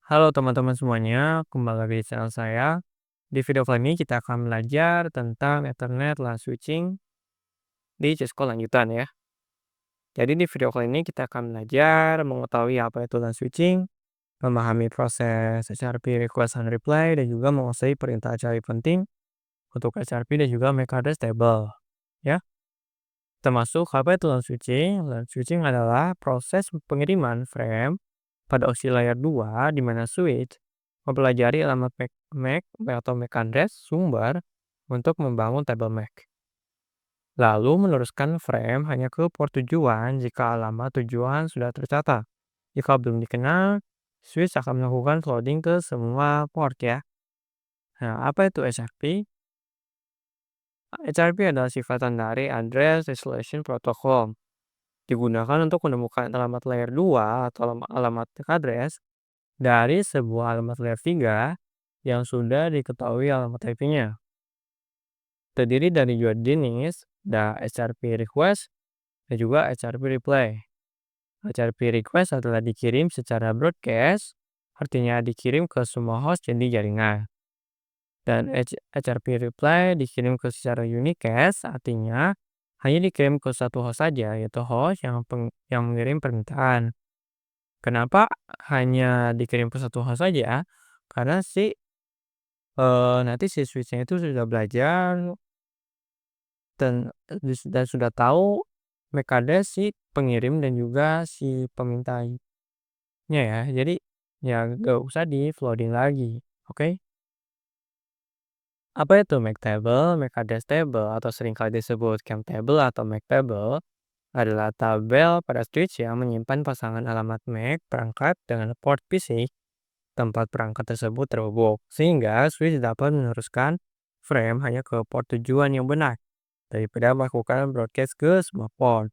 Halo teman-teman semuanya, kembali lagi di channel saya. Di video kali ini kita akan belajar tentang Ethernet LAN switching di Cisco lanjutan ya. Jadi di video kali ini kita akan belajar mengetahui apa itu LAN switching, memahami proses HRP request and reply, dan juga menguasai perintah HRP penting untuk HRP dan juga MAC address table. Ya, termasuk apa itu LAN switching? LAN switching adalah proses pengiriman frame pada oscillator 2 di mana switch mempelajari alamat MAC atau MAC address sumber untuk membangun tabel MAC. Lalu meneruskan frame hanya ke port tujuan jika alamat tujuan sudah tercatat. Jika belum dikenal, switch akan melakukan flooding ke semua port ya. Nah, apa itu HRP? HRP adalah sifatan dari Address Resolution Protocol. Digunakan untuk menemukan alamat layer 2 atau alamat MAC address dari sebuah alamat layer 3 yang sudah diketahui alamat IP-nya. Terdiri dari dua jenis, ada HRP request dan juga HRP reply. HRP request adalah dikirim secara broadcast, artinya dikirim ke semua host jadi jaringan. Dan HRP reply dikirim ke secara unicast, artinya hanya dikirim ke satu host saja, yaitu host yang mengirim permintaan. Kenapa hanya dikirim ke satu host saja? Karena nanti si switch-nya itu sudah belajar dan sudah tahu MAC address si pengirim dan juga si pemintanya ya. Jadi ya nggak usah di-flooding lagi, oke? Apa itu MAC table? MAC address table atau seringkali disebut CAN table atau MAC table adalah tabel pada switch yang menyimpan pasangan alamat MAC perangkat dengan port fisik tempat perangkat tersebut terhubung, sehingga switch dapat meneruskan frame hanya ke port tujuan yang benar daripada melakukan broadcast ke semua port.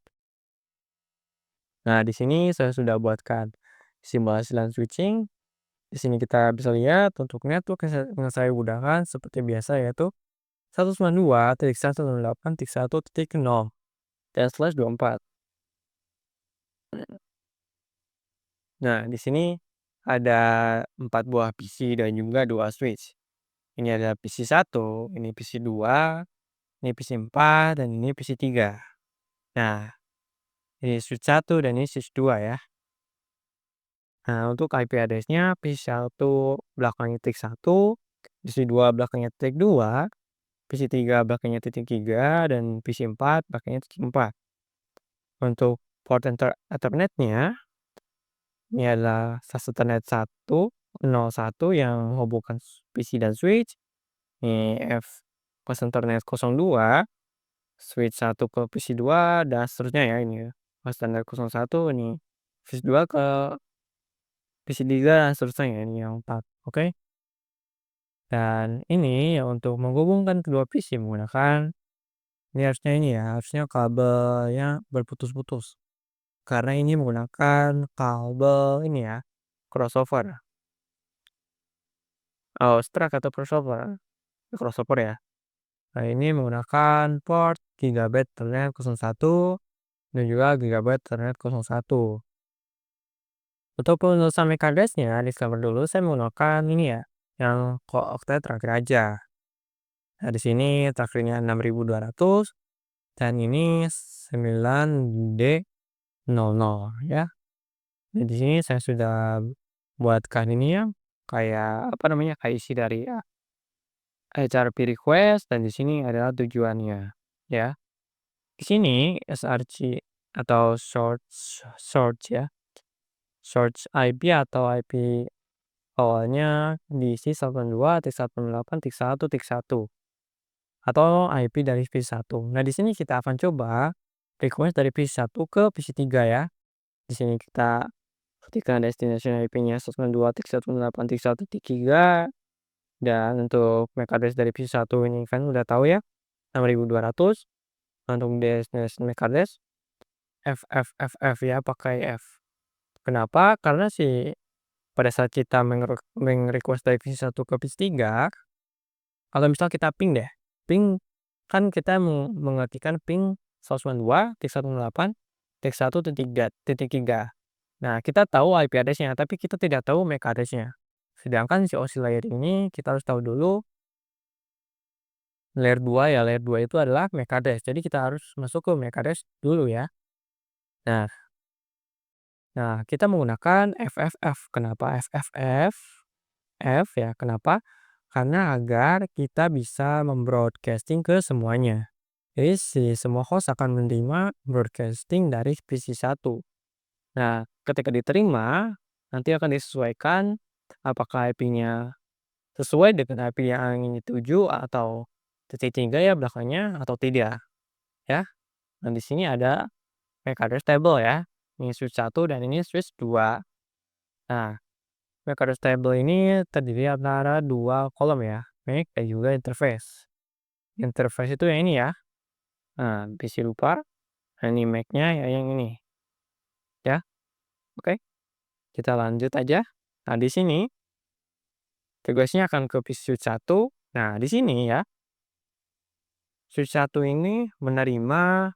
Nah, di sini saya sudah buatkan simulasi LAN switching. Di sini kita bisa lihat untuk network yang saya gunakan seperti biasa yaitu 192.168.1.0 dan /24. Nah, di sini ada 4 buah PC dan juga 2 switch. Ini ada PC 1, ini PC 2, ini PC 4, dan ini PC 3. Nah, ini switch 1 dan ini switch 2 ya. Nah, untuk IP address-nya PC 1 belakangnya titik 1, PC 2 belakangnya titik 2, PC 3 belakangnya titik 3, dan PC 4 belakangnya titik 4. Untuk port Ethernet-nya, ini adalah Ethernet 101 yang menghubungkan PC dan switch. Ini Fast Ethernet 02, switch 1 ke PC 2, dan seterusnya ya ini ya. Fast Ethernet 01, ini switch 2 ke PC 3, dan seterusnya ya, ini yang 4, oke? Dan ini ya untuk menghubungkan kedua PC menggunakan harusnya kabelnya berputus-putus. Karena ini menggunakan kabel ini ya, crossover. Oh, strap atau crossover ya. Nah, ini menggunakan port Gigabit Ethernet 01 dan juga Gigabit Ethernet 01. Untuk penelusuran MAC address-nya, disclaimer dulu saya menggunakan ini ya, yang oktet terakhir aja. Nah, di sini terakhirnya 6200 dan ini 9D00 ya. Dan di sini saya sudah buatkan ini ya, kayak apa namanya, kayak isi dari HRP request dan di sini adalah tujuannya ya. Di sini SRC atau source ya. Source IP atau IP awalnya diisi 82.168.1.1 atau IP dari PC1. Nah, di sini kita akan coba request dari PC1 ke PC3 ya. Di sini kita ketikkan destination IP-nya 192.168.1.3 dan untuk MAC address dari PC1 ini kan udah tahu ya, 6200. Untuk destination MAC address FFFF ya, pakai F. Kenapa? Karena pada saat kita request dari PC1 ke PC3, kalau misal kita ping deh, ping kan kita mengetikkan ping 192.168.1.3. Nah, kita tahu IP address-nya, tapi kita tidak tahu MAC address-nya. Sedangkan si OSI layer ini kita harus tahu dulu layer 2 ya, layer 2 itu adalah MAC address. Jadi kita harus masuk ke MAC address dulu ya. Nah nah kita menggunakan FFF. Kenapa FFF? F ya, kenapa? Karena agar kita bisa membroadcasting ke semuanya. Jadi semua host akan menerima broadcasting dari PC satu. Nah, ketika diterima, nanti akan disesuaikan apakah IP-nya sesuai dengan IP yang ingin dituju atau titik 3 ya belakangnya atau tidak, ya. Nah, di sini ada MAC address table ya. Ini switch 1 dan ini switch 2. Nah, MAC address table ini terdiri antara 2 kolom ya, MAC dan juga interface. Interface itu yang ini ya. Nah, PC lupa. Nah, ini MAC-nya ya yang ini, ya. Oke, kita lanjut aja. Nah, di sini tugasnya akan ke PC switch 1. Nah, di sini ya, switch 1 ini menerima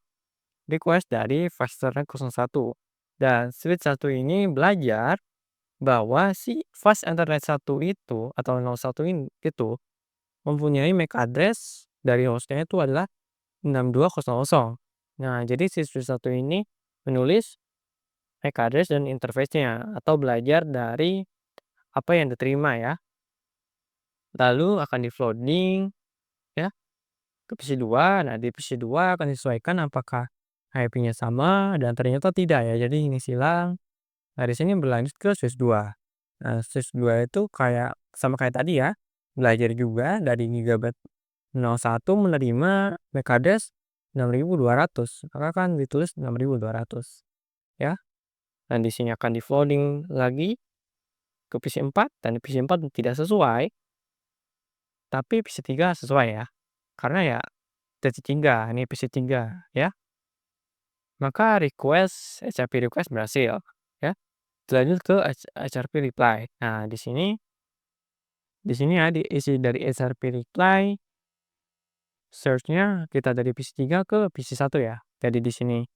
request dari fast ethernet 01. Dan switch 1 ini belajar bahwa si fast ethernet 1 itu atau 01 itu mempunyai MAC address dari hostnya itu adalah 6200. Nah, jadi si switch 1 ini menulis MAC address dan interface-nya atau belajar dari apa yang diterima ya. Lalu akan di-flooding ya ke PC2. Nah, di PC2 akan disesuaikan apakah IP-nya sama dan ternyata tidak ya. Jadi ini silang. Nah, di sini berlanjut ke switch 2. Nah, switch 2 itu kayak sama kayak tadi ya. Belajar juga dari Gigabyte 01 menerima MAC address 6200. Maka kan ditulis 6200 ya. Dan di sini akan di-flooding lagi ke PC4 dan PC4 tidak sesuai, tapi PC3 sesuai ya. Karena ya PC3, ini PC3 ya. Maka request HRP request berhasil ya. Lanjut ke HRP reply. Nah, di sini ya diisi dari HRP reply search-nya kita dari PC3 ke PC1 ya. Jadi di sini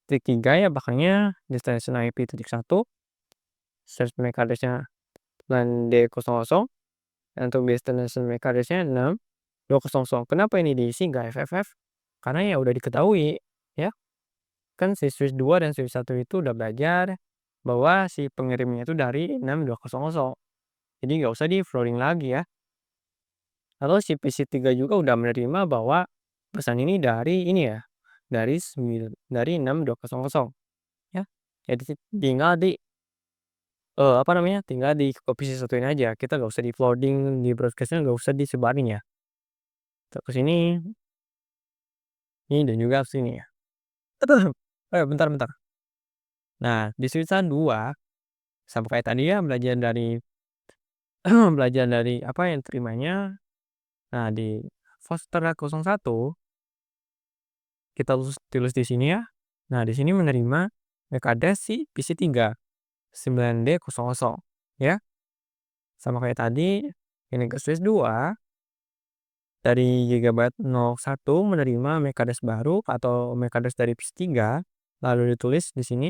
titik 3 ya belakangnya destination IP titik 1, search MAC address-nya LAN D00, dan untuk destination MAC address-nya 6200. Kenapa ini diisi nggak FFF? Karena ya udah diketahui ya. Kan si switch 2 dan switch 1 itu udah belajar bahwa si pengirimnya itu dari 6200. Jadi nggak usah di-flooding lagi ya. Lalu si PC3 juga udah menerima bahwa pesan ini dari ini ya, dari 6200 ya. Jadi tinggal di apa namanya, tinggal di copy satuin aja. Kita nggak usah di-flooding, di broadcast-nya nggak usah disebarin ya. Ke sini, ini dan juga ke sini ya. Bentar bentar. Nah, di switch 2 sama kayak tadi ya belajar dari belajar dari apa yang terimanya. Nah, di Foster 01 kita tulis di sini ya. Nah, di sini menerima MAC address si PC3 9D00 ya. Sama kayak tadi, ini ke switch 2 dari Gigabyte 01 menerima MAC address baru atau MAC address dari PC3, lalu ditulis di sini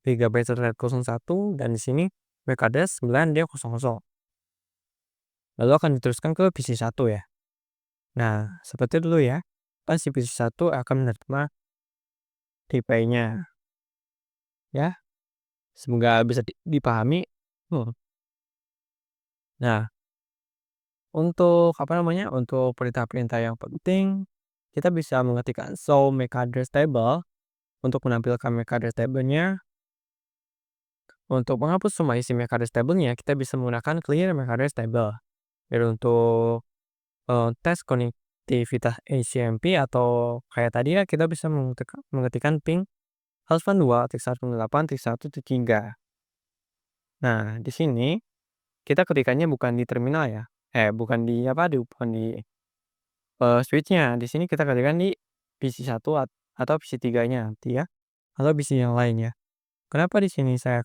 Gigabyte Ethernet 01 dan di sini MAC address 9D00. Lalu akan diteruskan ke PC1 ya. Nah, seperti dulu ya. Kan si PC1 akan menerima reply-nya ya. Semoga bisa dipahami. Nah, untuk apa namanya, untuk perintah-perintah yang penting, kita bisa mengetikkan show MAC address table untuk menampilkan MAC address table-nya. Untuk menghapus semua isi MAC address table-nya, kita bisa menggunakan clear MAC address table. Dan untuk tes konektivitas ACMP atau kayak tadi ya, kita bisa mengetikkan ping 192.168.1.3. Nah, di sini kita ketikannya bukan di terminal ya. Bukan di apa, bukan di switch-nya. Di sini kita ketikkan di PC1 atau PC3-nya nanti ya, atau PC yang lainnya. Kenapa di sini saya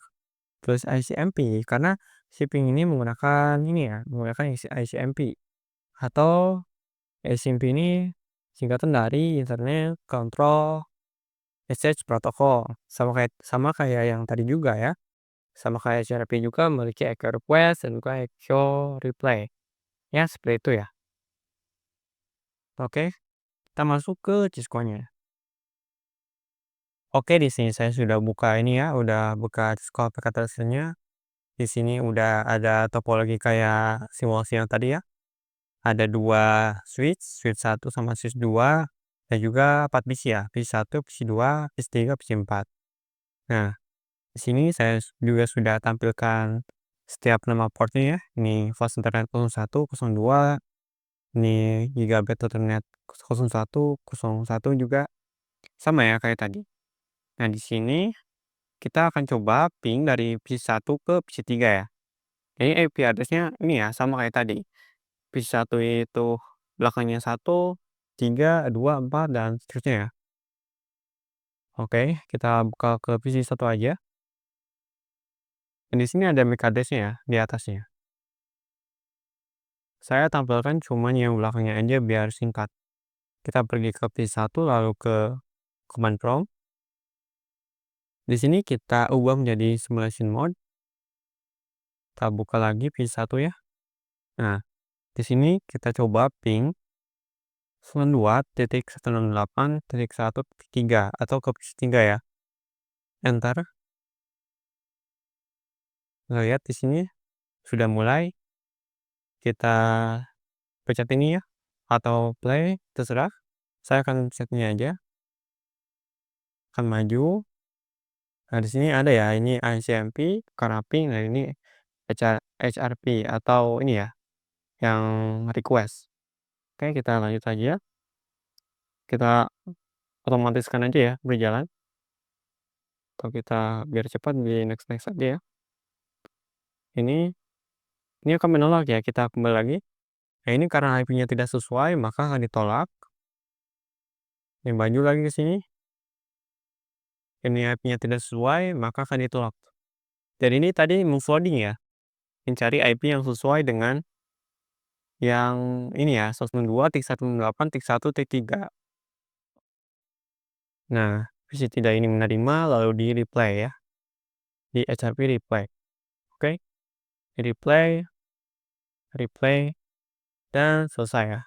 tulis ICMP? Karena si ping ini menggunakan ini ya, menggunakan ICMP atau ICMP ini singkatan dari Internet Control Message Protocol. Sama kayak yang tadi juga ya. Sama kayak CRP juga memiliki echo request dan juga echo replay. Ya, seperti itu ya. Oke, kita masuk ke Cisco-nya. Oke, di sini saya sudah buka ini ya, udah buka Cisco application-nya. Di sini udah ada topologi kayak simulasi yang tadi ya. Ada 2 switch, switch 1 sama switch 2 dan juga 4 PC ya, PC 1, PC 2, PC 3, PC 4. Nah, di sini saya juga sudah tampilkan setiap nama portnya ya. Ini flash internet 01, 02, ini gigabit ethernet 01, 01 juga sama ya kayak tadi. Nah, di sini kita akan coba ping dari PC 1 ke PC 3 ya. Jadi IP address-nya ini ya sama kayak tadi. PC 1 itu belakangnya 1, 3, 2, 4 dan seterusnya ya. Oke, kita buka ke PC 1 aja. Dan di sini ada MAC address-nya ya di atasnya. Saya tampilkan cuman yang belakangnya aja biar singkat. Kita pergi ke PC 1 lalu ke command prompt. Di sini kita ubah menjadi simulation mode. Kita buka lagi PC 1 ya. Nah, di sini kita coba ping 92.168.1.3 atau ke PC 3 ya. Enter. Lihat di sini sudah mulai. Kita pencet ini ya atau play terserah. Saya akan pencet ini aja. Akan maju. Nah, di sini ada ya, ini ICMP, karena ping, dan ini HRP atau ini ya, yang request. Oke, kita lanjut aja. Kita otomatiskan aja ya, berjalan. Atau kita biar cepat di next next aja ya. Ini akan menolak ya, kita kembali lagi. Nah, ini karena IP-nya tidak sesuai, maka akan ditolak. Ini maju lagi ke sini. Ini IP-nya tidak sesuai, maka akan ditolak. Dan ini tadi move-loading ya, mencari IP yang sesuai dengan yang ini ya, 192.168.1.3. Nah, visi tidak ini menerima lalu di replay ya, di HRP replay. Oke, di replay, replay, dan selesai ya.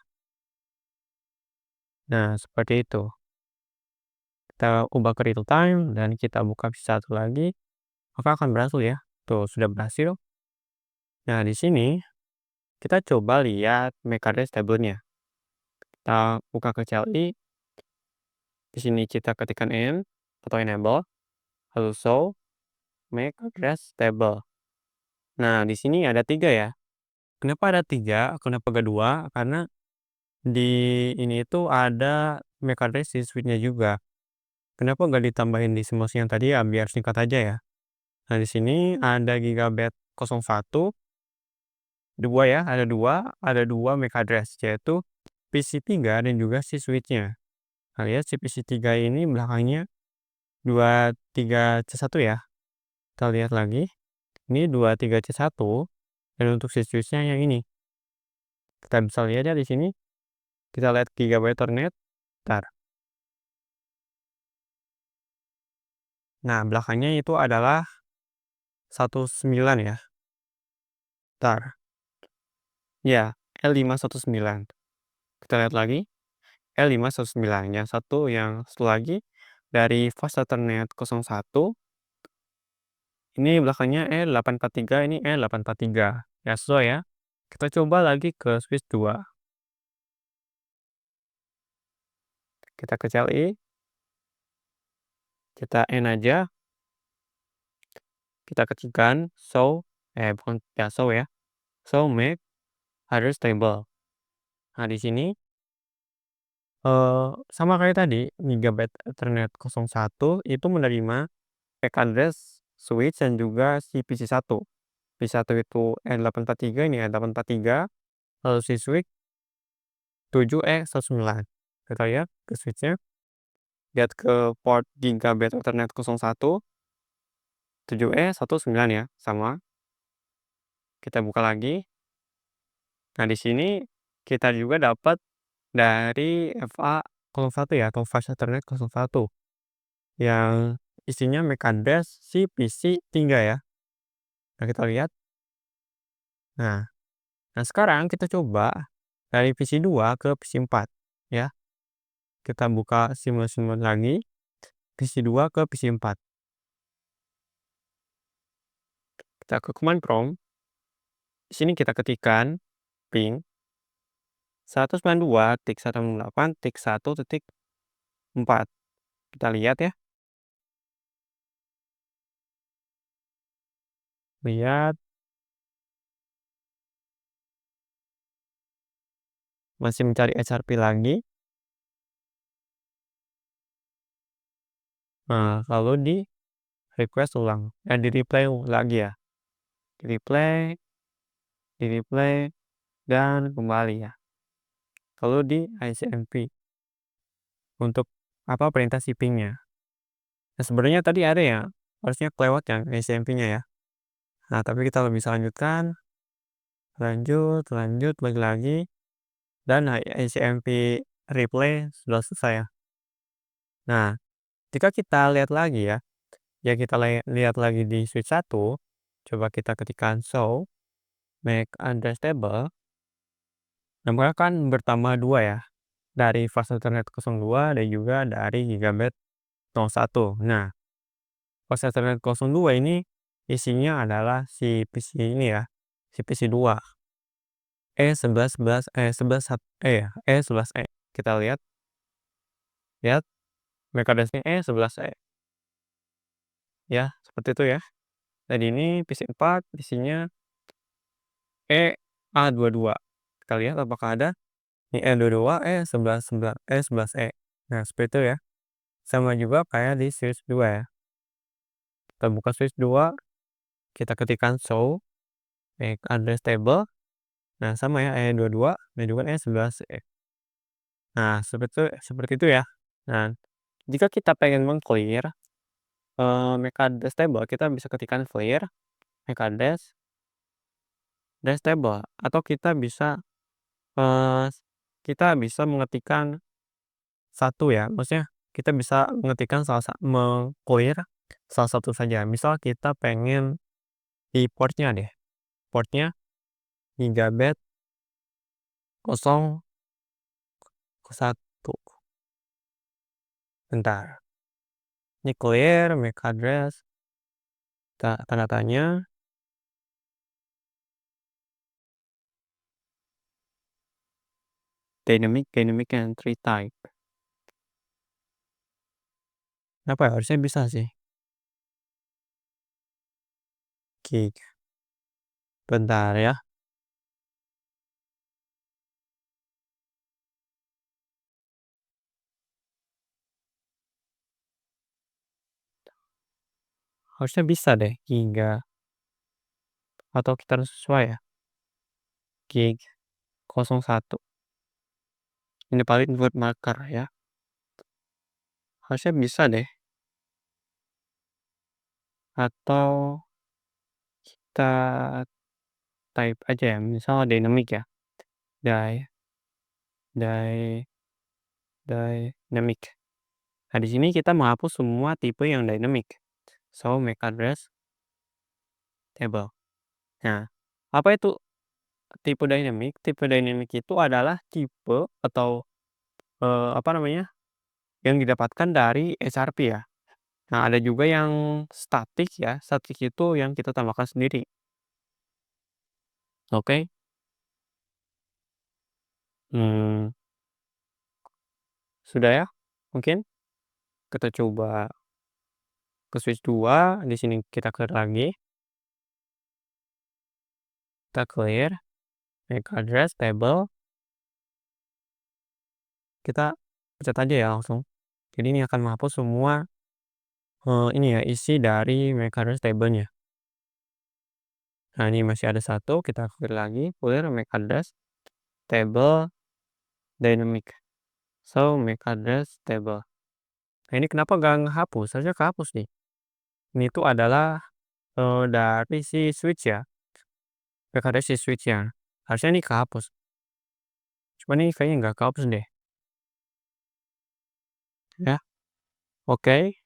Nah, seperti itu. Kita ubah ke real time dan kita buka visi 1 lagi, maka akan berhasil ya. Tuh, sudah berhasil. Nah, di sini kita coba lihat MAC address table-nya. Kita buka ke CLI. Di sini kita ketikkan in atau enable, lalu show MAC address table. Nah, di sini ada 3 ya. Kenapa ada 3? Kenapa gak 2? Karena di ini itu ada MAC address di switch-nya juga. Kenapa nggak ditambahin di simulasi yang tadi ya, biar singkat aja ya. Nah, di sini ada gigabit 01, 2 ya, ada 2 MAC address, yaitu PC 3 dan juga si switch-nya. Nah, lihat si PC 3 ini belakangnya 23C1 ya. Kita lihat lagi, ini 23C1 dan untuk si switch-nya yang ini. Kita bisa lihat ya di sini. Kita lihat gigabyte Ethernet. Bentar. Nah, belakangnya itu adalah 19 ya. Bentar. Ya, L519. Kita lihat lagi. L519. Yang satu lagi dari fast Ethernet 01. Ini belakangnya E843, ini E843. Ya, sesuai ya. Kita coba lagi ke switch 2. Kita ke CLI. Kita N aja. Kita ketikkan show, bukan ya show ya. Show make address table. Nah, di sini sama kayak tadi, gigabit Ethernet 01 itu menerima MAC address switch dan juga si PC 1. PC 1 itu N843, ini N843, lalu si switch 7E19. Kita lihat ke switch-nya, lihat ke port gigabit Ethernet 01, 7E19 ya, sama. Kita buka lagi. Nah, di sini kita juga dapat dari FA01 ya, atau Fast Ethernet 01, yang isinya MAC address si PC 3 ya. Nah, kita lihat. Nah nah sekarang kita coba dari PC 2 ke PC 4 ya. Kita buka simulasi lagi, PC 2 ke PC 4. Kita ke command prompt, di sini kita ketikkan ping 192.168.1.4. Kita lihat ya, lihat, masih mencari HRP lagi. Nah, lalu di request ulang, di replay lagi ya, di replay, dan kembali ya. Lalu di ICMP untuk perintah shipping-nya. Nah, sebenarnya tadi ada ya, harusnya kelewat yang ICMP-nya ya. Nah, tapi kita bisa lanjutkan, lanjut, lagi, dan ICMP replay sudah selesai ya. Nah, jika kita lihat lagi ya, kita lihat lagi di switch 1, coba kita ketikkan show make address table. Nah, maka kan bertambah 2 ya, dari fast Ethernet 02 dan juga dari gigabit 01. Nah, fast Ethernet 02 ini isinya adalah si PC ini ya, si PC 2. E1111 E11E ya, E11E. Kita lihat, MAC address-nya E11E. Ya, seperti itu ya. Dan ini PC 4 isinya EA22. Kita lihat apakah ada ini E22, E11E. Nah, seperti itu ya. Sama juga kayak di switch 2 ya. Kita buka switch 2, kita ketikkan show MAC address table. Nah, sama ya E22 dan juga E11E. Nah, seperti itu ya. Nah, jika kita pengen meng-clear MAC address table, kita bisa ketikkan clear MAC address table, atau eee, kita bisa mengetikkan satu ya, maksudnya kita bisa mengetikkan meng-clear salah satu saja. Misal kita pengen di portnya deh, portnya gigabit 01. Bentar, ini clear MAC address, tanda tanya, dynamic entry type. Kenapa ya? Harusnya bisa sih. Gig. Bentar ya. Harusnya bisa deh, giga, atau kita harus sesuai ya, gig 01. Ini paling buat marker ya. Harusnya bisa deh. Atau kita type aja ya, misal dynamic ya. Dy dy dynamic. Nah, di sini kita menghapus semua tipe yang dynamic. So, make address table. Nah, apa itu tipe dynamic? Tipe dynamic itu adalah tipe atau yang didapatkan dari HRP ya. Nah, ada juga yang statik ya. Statik itu yang kita tambahkan sendiri. Oke. Hmm, sudah ya? Mungkin kita coba ke switch 2. Di sini kita clear lagi. Kita clear MAC address table. Kita pencet aja ya langsung. Jadi ini akan menghapus semua ini ya, isi dari MAC address table-nya. Nah, ini masih ada satu, kita clear lagi, clear MAC address table dynamic. So, MAC address table. Nah, ini kenapa nggak ngehapus? Harusnya kehapus nih. Ini tuh adalah dari si switch ya. MAC address si switch-nya. Harusnya ini kehapus. Cuma ini kayaknya nggak kehapus deh. Ya, oke.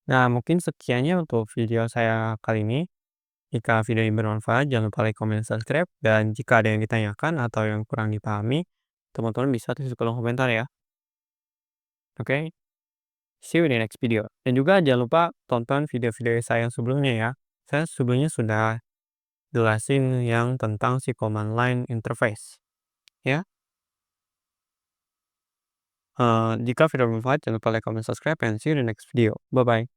Nah, mungkin sekiannya untuk video saya kali ini. Jika video ini bermanfaat, jangan lupa like, comment, subscribe. Dan jika ada yang ditanyakan atau yang kurang dipahami, teman-teman bisa tulis di kolom komentar ya. Oke, see you in the next video. Dan juga jangan lupa tonton video-video saya yang sebelumnya ya. Saya sebelumnya sudah jelasin yang tentang si command line interface. Ya, jika video bermanfaat, jangan lupa like, comment, subscribe, and see you in the next video. Bye-bye.